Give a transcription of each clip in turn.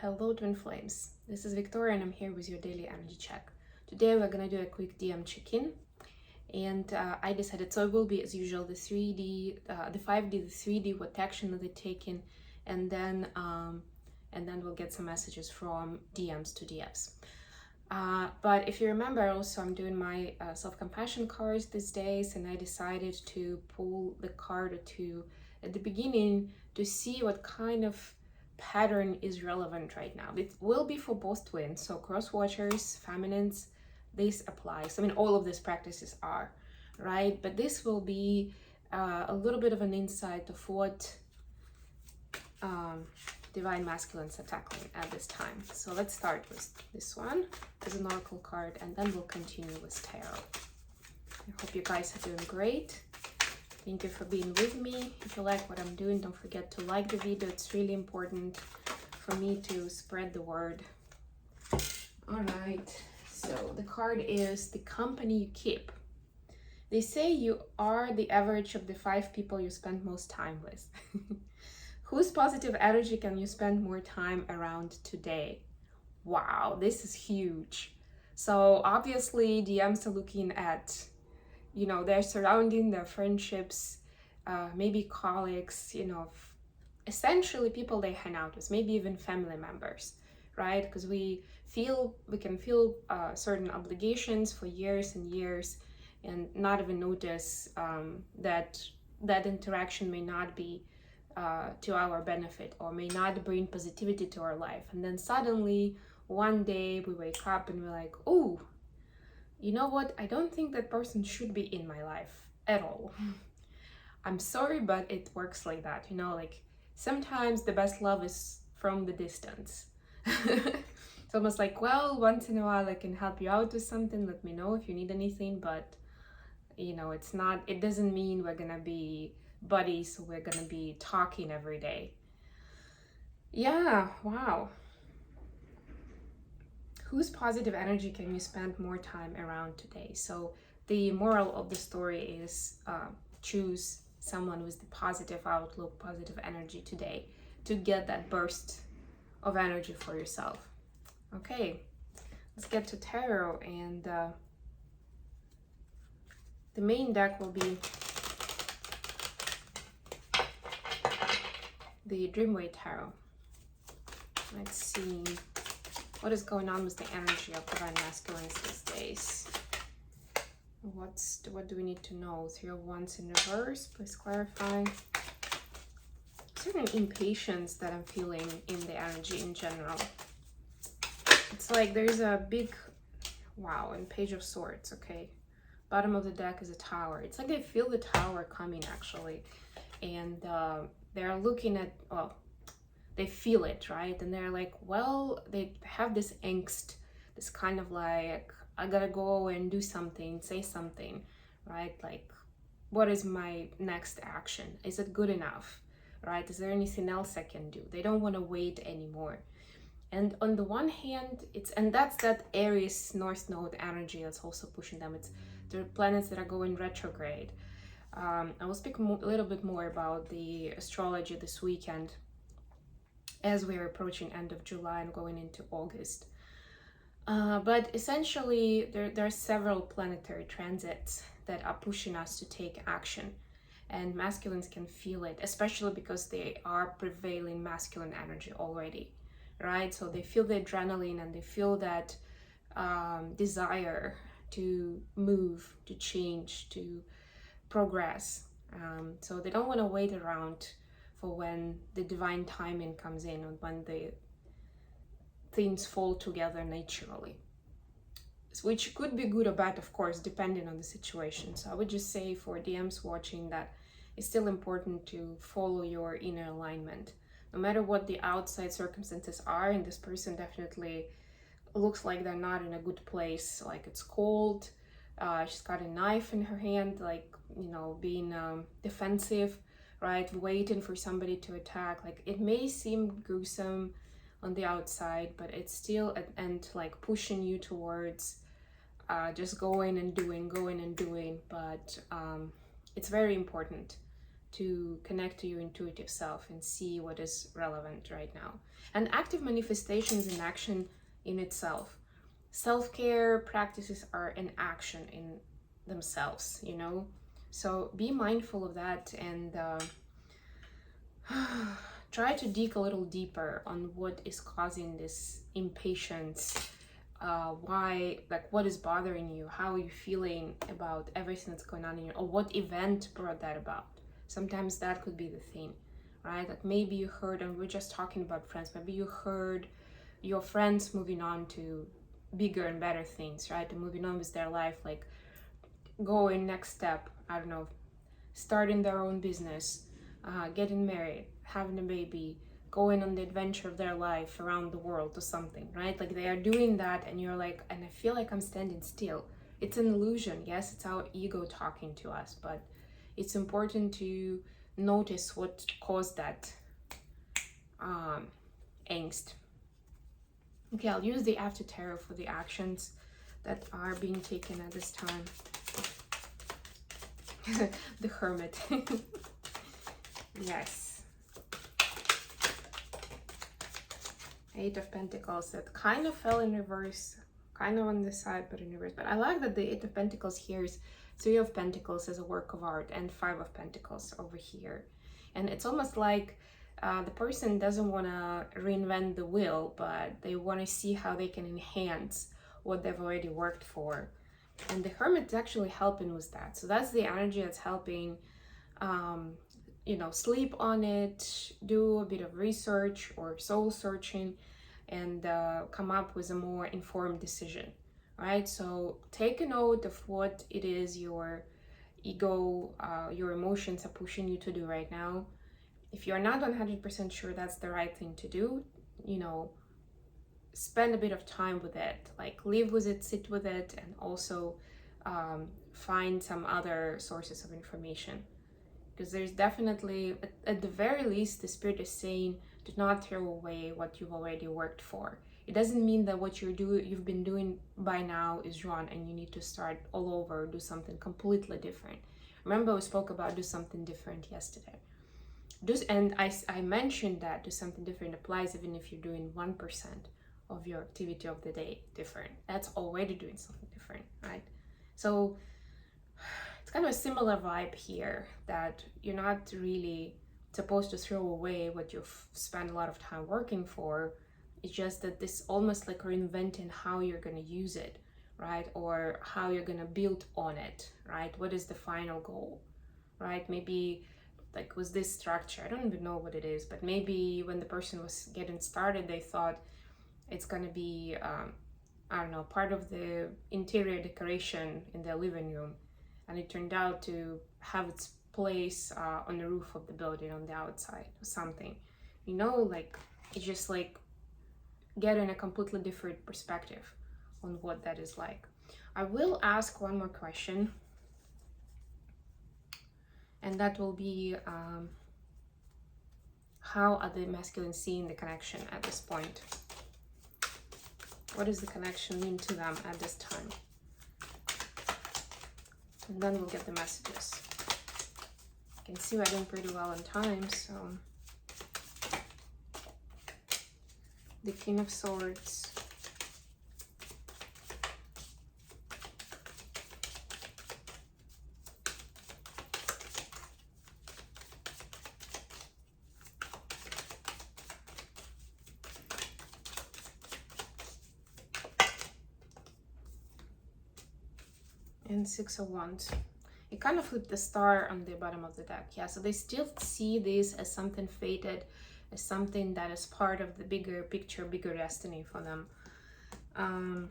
Hello twin flames, this is Victoria and I'm here with your daily energy check. Today we're gonna do a quick DM check-in, and I decided, so it will be as usual the 3D, the 5D, the 3D, what action are they taking, and then we'll get some messages from DMs to DFs. But if you remember, also I'm doing my self-compassion cards these days, and I decided to pull the card or two at the beginning to see what kind of pattern is relevant right now. It will be for both twins, so cross watchers, feminines, this applies. I mean, all of these practices are, right? But this will be a little bit of an insight of what divine masculines are tackling at this time. So let's start with this one as an oracle card, and then we'll continue with tarot. I hope you guys are doing great. Thank you for being with me. If you like what I'm doing, don't forget to like the video. It's really important for me to spread the word. All right, so the card is the company you keep. They say you are the average of the 5 people you spend most time with. Whose positive energy can you spend more time around today? Wow, this is huge. So obviously DMs are looking at, you know, their surrounding, their friendships, maybe colleagues, you know, essentially people they hang out with, maybe even family members, right? Because we can feel certain obligations for years and years and not even notice that interaction may not be to our benefit or may not bring positivity to our life. And then suddenly one day we wake up and we're like, oh, you know what? I don't think that person should be in my life at all. I'm sorry, but it works like that. You know, like sometimes the best love is from the distance. It's almost like, well, once in a while I can help you out with something. Let me know if you need anything. But, you know, it doesn't mean we're going to be buddies. So we're going to be talking every day. Yeah, wow. Whose positive energy can you spend more time around today? So the moral of the story is choose someone with the positive outlook, positive energy today to get that burst of energy for yourself. Okay, let's get to tarot, and the main deck will be the Dreamway Tarot. Let's see what is going on with the energy of divine masculines these days. What do we need to know? 3 of Wands in reverse, please clarify. Certain impatience that I'm feeling in the energy in general. It's like there's a big, wow, and Page of Swords, okay. Bottom of the deck is a Tower. It's like I feel the Tower coming actually. And they're looking at, well, they feel it, right? And they're like, well, they have this angst, this kind of like, I gotta go and do something, say something, right? Like, what is my next action? Is it good enough, right? Is there anything else I can do? They don't want to wait anymore. And on the one hand, that's that Aries North Node energy that's also pushing them. It's the planets that are going retrograde. I will speak a little bit more about the astrology this weekend as we're approaching end of July and going into August. But essentially, there are several planetary transits that are pushing us to take action. And masculines can feel it, especially because they are prevailing masculine energy already, right? So they feel the adrenaline and they feel that desire to move, to change, to progress. So they don't want to wait around for when the divine timing comes in and when the things fall together naturally, which could be good or bad, of course, depending on the situation. So I would just say for DMs watching that it's still important to follow your inner alignment, no matter what the outside circumstances are. And this person definitely looks like they're not in a good place, like it's cold, she's got a knife in her hand, like, you know, being defensive, right, waiting for somebody to attack. Like, it may seem gruesome on the outside, but it's still like pushing you towards just going and doing. But it's very important to connect to your intuitive self and see what is relevant right now. And active manifestations in action in itself. Self-care practices are an action in themselves, you know? So be mindful of that, and try to dig a little deeper on what is causing this impatience. Why, like, what is bothering you? How are you feeling about everything that's going on in you, or what event brought that about? Sometimes that could be the thing, right? Like maybe you heard, and we're just talking about friends, maybe you heard your friends moving on to bigger and better things, right? And moving on with their life, like going next step, I don't know, starting their own business, getting married, having a baby, going on the adventure of their life around the world or something, right? Like they are doing that, and you're like, and I feel like I'm standing still. It's an illusion. Yes, it's our ego talking to us, but it's important to notice what caused that angst. Okay, I'll use the After Tarot for the actions that are being taken at this time. The Hermit. Yes. Eight of Pentacles, that kind of fell in reverse, kind of on the side, but in reverse. But I like that the Eight of Pentacles here is Three of Pentacles as a work of art, and Five of Pentacles over here. And it's almost like the person doesn't want to reinvent the wheel, but they want to see how they can enhance what they've already worked for. And the Hermit is actually helping with that. So that's the energy that's helping, you know, sleep on it, do a bit of research or soul searching, and come up with a more informed decision, right? So take a note of what it is your ego, your emotions are pushing you to do right now. If you're not 100% sure that's the right thing to do, you know, spend a bit of time with it, like live with it, sit with it, and also find some other sources of information. Because there's definitely, at the very least, the Spirit is saying, do not throw away what you've already worked for. It doesn't mean that what you've been doing by now is wrong and you need to start all over, do something completely different. Remember, we spoke about do something different yesterday. And I mentioned that do something different applies even if you're doing 1% of your activity of the day different. That's already doing something different, right? So it's kind of a similar vibe here, that you're not really supposed to throw away what you've spent a lot of time working for. It's just that this almost like reinventing how you're going to use it, right? Or how you're going to build on it, right? What is the final goal, right? Maybe like with this structure, I don't even know what it is, but maybe when the person was getting started, they thought it's going to be, I don't know, part of the interior decoration in their living room. And it turned out to have its place on the roof of the building on the outside or something. You know, like, it's just like getting a completely different perspective on what that is like. I will ask one more question. And that will be, how are the masculine seeing the connection at this point? What does the connection mean to them at this time? And then we'll get the messages. You can see we're doing pretty well on time, so. The King of Swords. And Six of Wands. It kind of flipped the star on the bottom of the deck. Yeah, so they still see this as something fated, as something that is part of the bigger picture, bigger destiny for them.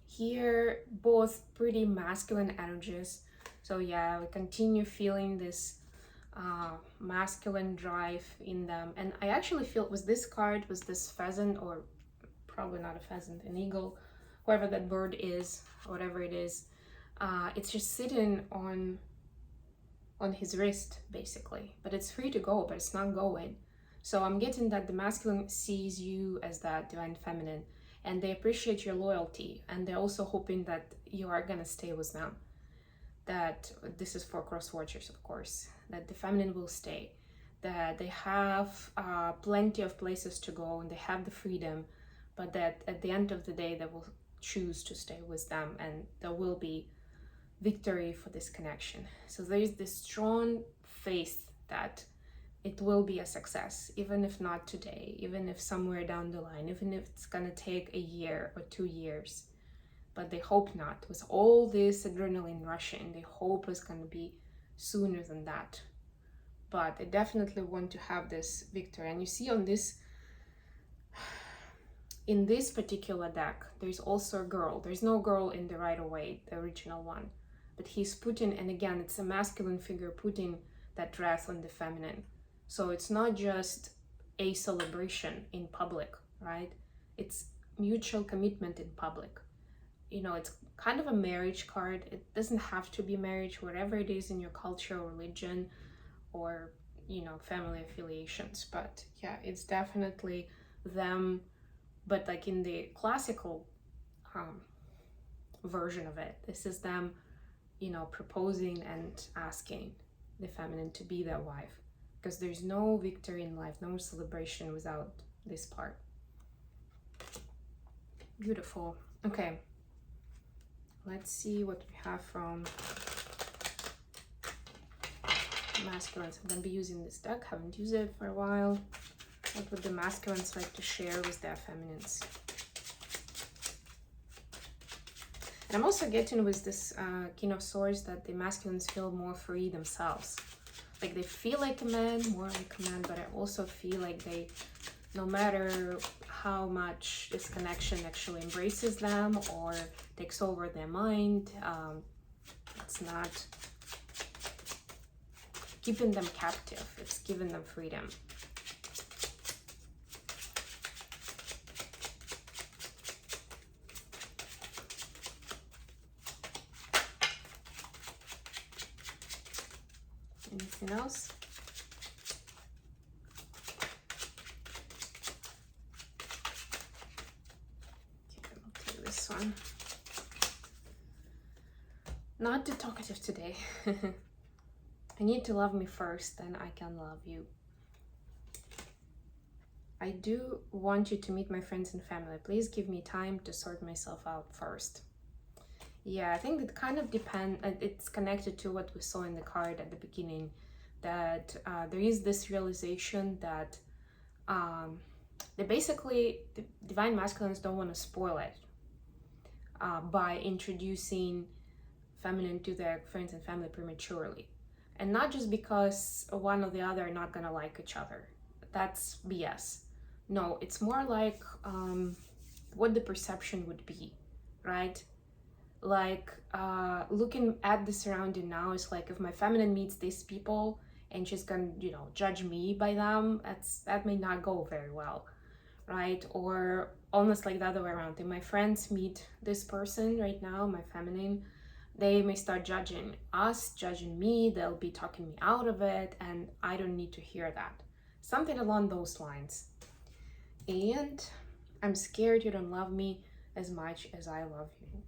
Here, both pretty masculine energies. So yeah, we continue feeling this masculine drive in them. And I actually feel with this card, was this pheasant, or probably not a pheasant, an eagle, whoever that bird is, whatever it is, it's just sitting on his wrist basically, but it's free to go, but it's not going. So I'm getting that the masculine sees you as that divine feminine, and they appreciate your loyalty, and they're also hoping that you are gonna stay with them. That this is for cross watchers, of course, that the feminine will stay, that they have plenty of places to go and they have the freedom, but that at the end of the day they will choose to stay with them, and there will be victory for this connection. So there is this strong faith that it will be a success, even if not today, even if somewhere down the line, even if it's gonna take a year or 2 years. But they hope not. With all this adrenaline rushing, they hope it's gonna be sooner than that. But they definitely want to have this victory. And you see on this, in this particular deck, there's also a girl. There's no girl in the Rider-Waite, the original one. But he's putting, and again, it's a masculine figure putting that dress on the feminine. So it's not just a celebration in public, right? It's mutual commitment in public. You know, it's kind of a marriage card. It doesn't have to be marriage, whatever it is in your culture or religion or, you know, family affiliations. But yeah, it's definitely them, but like in the classical version of it, this is them, you know, proposing and asking the feminine to be their wife. Because there's no victory in life, no celebration without this part. Beautiful. Okay. Let's see what we have from masculines. I'm going to be using this deck. Haven't used it for a while. What would the masculines like to share with their feminines? And I'm also getting with this King of Swords that the masculines feel more free themselves. Like they feel like a man, more like a man, but I also feel like they, no matter how much this connection actually embraces them or takes over their mind, it's not keeping them captive, it's giving them freedom. Anything else? Okay, I'll take this one. Not too talkative today. I need to love me first, then I can love you. I do want you to meet my friends and family. Please give me time to sort myself out first. Yeah, I think it kind of depends, it's connected to what we saw in the card at the beginning, that there is this realization that they basically, the divine masculines don't want to spoil it by introducing feminine to their friends and family prematurely. And not just because one or the other are not gonna like each other. That's BS. No, it's more like what the perception would be, right? Like looking at the surrounding now is like, if my feminine meets these people and she's gonna, you know, judge me by them, that may not go very well, right? Or almost like the other way around. If my friends meet this person right now, my feminine, they may start judging us, judging me, they'll be talking me out of it, and I don't need to hear that. Something along those lines. And I'm scared you don't love me as much as I love you.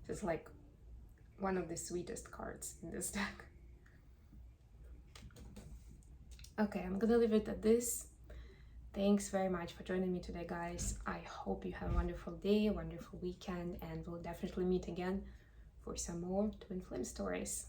It's like one of the sweetest cards in this deck. Okay, I'm gonna leave it at this. Thanks very much for joining me today, guys. I hope you have a wonderful day, a wonderful weekend, and we'll definitely meet again for some more twin flame stories.